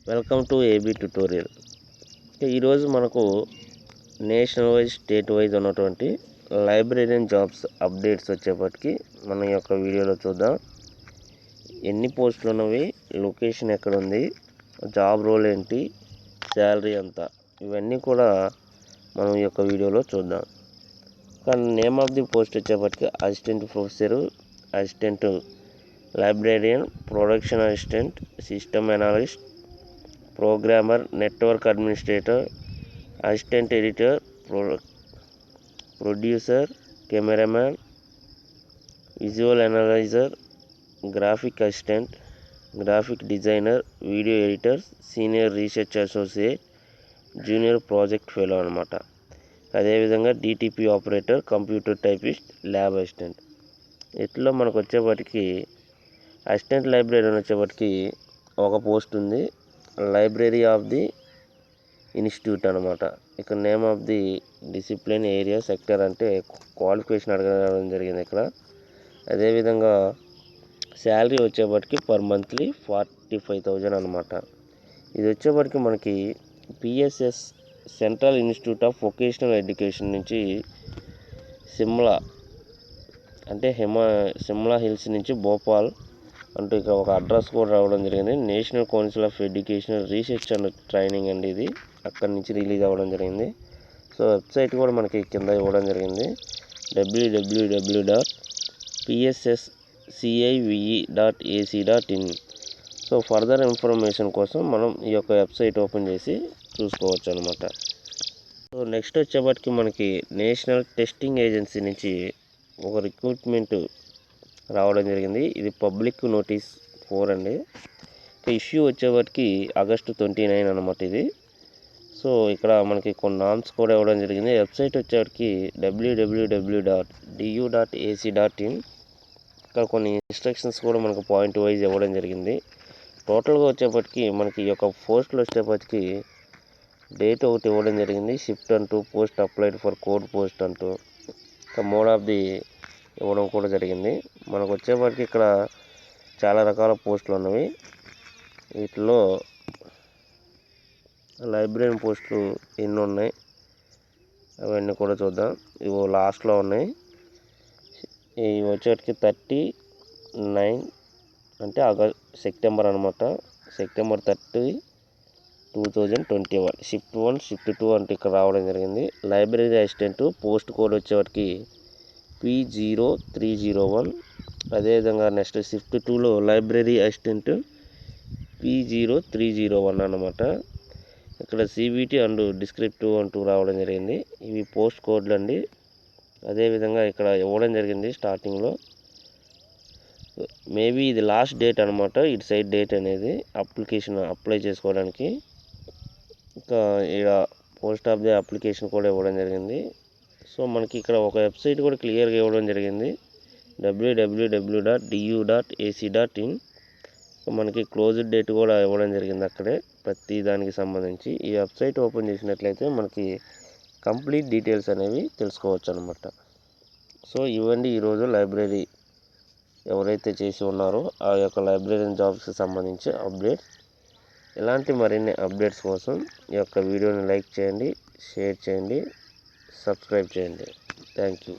Welcome to AB tutorial. ఈరోజు మనకు national wise state wise ఉన్నటువంటి లైబ్రేరియన్ జాబ్స్ అప్డేట్స్ వచ్చేప్పటికి మన యొక్క వీడియోలో చూద్దాం. ఎన్ని పోస్టులు ఉన్నవి, లొకేషన్ ఎక్కడ ఉంది, జాబ్ రోల్ ఏంటి, శాలరీ ఎంత, ఇవన్నీ కూడా మనం ఈ యొక్క వీడియోలో చూద్దాం. కానీ నేమ్ ఆఫ్ ది పోస్ట్ వచ్చేప్పటికి assistant professor, assistant librarian, production assistant, system analyst, programmer, network administrator, assistant editor, producer, cameraman, visual analyser, graphic assistant, graphic designer, video editor, senior research associate, junior project fellow అనమాట. అదేవిధంగా DTP operator, computer typist, lab assistant. ఇట్లా మనకు వచ్చేప్పటికి assistant librarian వచ్చేప్పటికి ఒక post ఉంది. Library of the institute అనమాట. ఇక్కడ name of the discipline, area, sector అంటే క్వాలిఫికేషన్ అడగడం జరిగింది ఇక్కడ. అదేవిధంగా శాలరీ వచ్చేప్పటికి పర్ మంత్లీ 45,000 అనమాట. ఇది వచ్చేప్పటికి మనకి PSS central institute of vocational education నుంచి సిమ్లా అంటే సిమ్లా హిల్స్ నుంచి భోపాల్ అంటూ ఇక్కడ ఒక అడ్రస్ కూడా రావడం జరిగింది. National council of educational research and training అండి ఇది. అక్కడి నుంచి రిలీజ్ అవ్వడం జరిగింది. సో వెబ్సైట్ కూడా మనకి కింద ఇవ్వడం జరిగింది, www.psscive.ac.in. సో ఫర్దర్ ఇన్ఫర్మేషన్ కోసం మనం ఈ యొక్క వెబ్సైట్ ఓపెన్ చేసి చూసుకోవచ్చు అనమాట. సో నెక్స్ట్ వచ్చేప్పటికి మనకి నేషనల్ టెస్టింగ్ ఏజెన్సీ నుంచి ఒక రిక్రూట్మెంట్ రావడం జరిగింది. ఇది పబ్లిక్ నోటీస్ 4 అండి. ఇష్యూ వచ్చేవాటికి August 29 అనమాట ఇది. సో ఇక్కడ మనకి కొన్ని నామ్స్ కూడా ఇవ్వడం జరిగింది. వెబ్సైట్ వచ్చేవాటికి www.du.ac.in. ఇక్కడ కొన్ని ఇన్స్ట్రక్షన్స్ కూడా మనకు పాయింట్ వైజ్ ఇవ్వడం జరిగింది. టోటల్గా వచ్చేప్పటికి మనకి ఈ యొక్క పోస్టులు వచ్చేప్పటికి డేట్ ఒకటి ఇవ్వడం జరిగింది, షిఫ్ట్ అంటూ, post applied for code post అంటూ, ఇంకా మోడ్ ఆఫ్ ది ఇవ్వడం కూడా జరిగింది. మనకు వచ్చేప్పటికి ఇక్కడ చాలా రకాల పోస్టులు ఉన్నవి. వీటిలో లైబ్రరీన్ పోస్టులు ఎన్ని ఉన్నాయి అవన్నీ కూడా చూద్దాం. ఇవి లాస్ట్లో ఉన్నాయి. ఇవి వచ్చేటికి 39 అంటే సెప్టెంబర్ అనమాట. సెప్టెంబర్ 30, 2021 షిఫ్ట్ 1, షిఫ్ట్ 2 అంటే ఇక్కడ రావడం జరిగింది. లైబ్రరీ అసిస్టెంట్ పోస్ట్ కోడ్ వచ్చేవాటికి P0301. అదేవిధంగా నెక్స్ట్ షిఫ్ట్ 2లో లైబ్రరీ అసిస్టెంట్ P0301 అన్నమాట. ఇక్కడ సిబిటి అండ్ డిస్క్రిప్టివ్ అంటూ రావడం జరిగింది. ఇవి పోస్ట్ కోడ్లు అండి. అదేవిధంగా ఇక్కడ ఇవ్వడం జరిగింది స్టార్టింగ్లో. మేబీ ఇది లాస్ట్ డేట్ అనమాట, ఇటు సైడ్ డేట్ అనేది అప్లికేషన్ అప్లై చేసుకోవడానికి. ఇంకా ఇక్కడ పోస్ట్ ఆఫ్ ది అప్లికేషన్ కూడా ఇవ్వడం జరిగింది. సో మనకి ఇక్కడ ఒక వెబ్సైట్ కూడా క్లియర్గా ఇవ్వడం జరిగింది, www.du.ac.in. మనకి క్లోజ్డ్ డేట్ కూడా ఇవ్వడం జరిగింది అక్కడే ప్రతి దానికి సంబంధించి. ఈ వెబ్సైట్ ఓపెన్ చేసినట్లయితే మనకి కంప్లీట్ డీటెయిల్స్ అనేవి తెలుసుకోవచ్చు అనమాట. సో ఇవ్వండి ఈరోజు లైబ్రరీ ఎవరైతే చేసి ఉన్నారో ఆ యొక్క లైబ్రరీన్ జాబ్స్కి సంబంధించి అప్డేట్స్. ఇలాంటి మరిన్ని అప్డేట్స్ కోసం ఈ యొక్క వీడియోని లైక్ చేయండి, షేర్ చేయండి, సబ్స్క్రైబ్ చేయండి. Thank you.